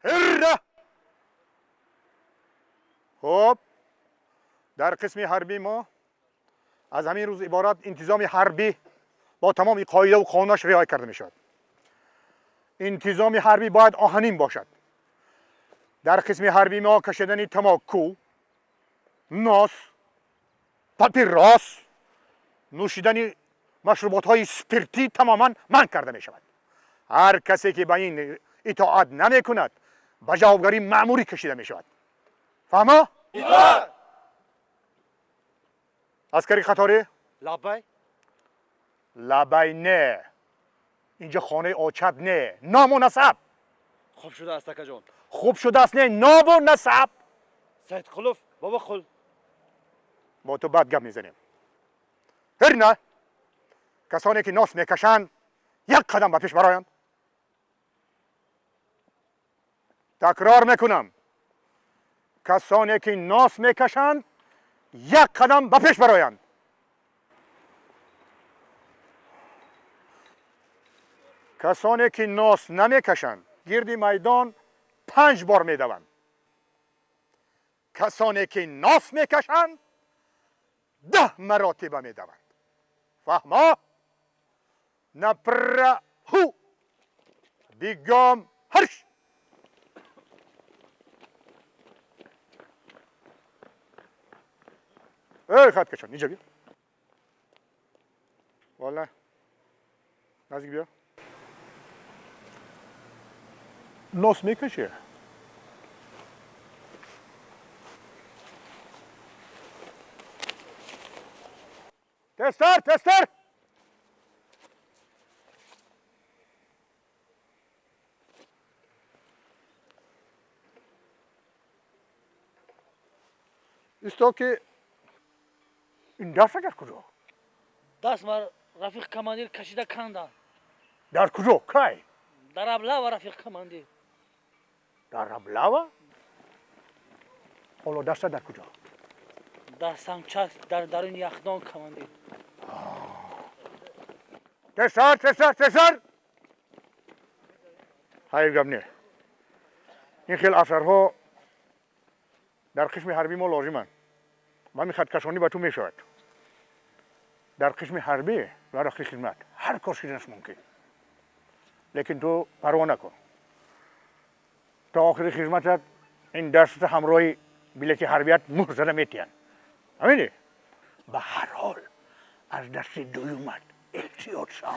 هره. خب در قسم حربی ما از همین روز عبارت انتظام حربی با تمام قاعده و قانونش رعایت کرده می شود. انتظام حربی باید آهنین باشد. در قسم حربی ما کشیدن تماکو، ناس، پاپیراس، نوشیدن مشروبات های سپیرتی تماما منع کرده می شود. هر کسی که به این اطاعت نمی کند به جوابگاری مأموری کشیده می شود. فهمه؟ اطاعت. عسکری قطاری؟ لبی. لبی نه. اینجا خانه آچت نه. نام و نسب. خوب شده است اکا جان. خوب شده است نه. نام و نسب. سید خلوف بابا خل. با تو بد گپ میزنیم. هر نه. کسانی که ناس میکشند یک قدم به پیش برایند. تکرار میکنم. کسانی که ناس میکشند یک قدم به پیش برایند. کسانی که ناس نمیکشند گرد میدان 5 بار میدوند. کسانی که ناس میکشند 10 مراتب میدوند. فهمه؟ نپره هو بیگام هرش. ای خط کشان اینجا بیا. والا نزدیک بیا. ناس میکشه. تستر. ایستا که این دست در کجا؟ دست مر رفیق کماندیر کشیده کندن. در کجا؟ کی؟ در ابلا و رفیق کماندیر. در ابلا؟ حالا دست در کجا؟ در سنگچک در درون یخدان کماندیر. تستر. های گم نه. این خیلی اثرها در قسم حربی ما لازمند. من می خط کشانی به تو می شود. در قسم حربی و داخل خدمت هر کار شدنش ممکن. لیکن تو پروا نکن. تا آخر خدمتت این دست همراه بلیت حربیت مهر زده میتین. همینی؟ به هر حال از دست دویومت احتیاط شو.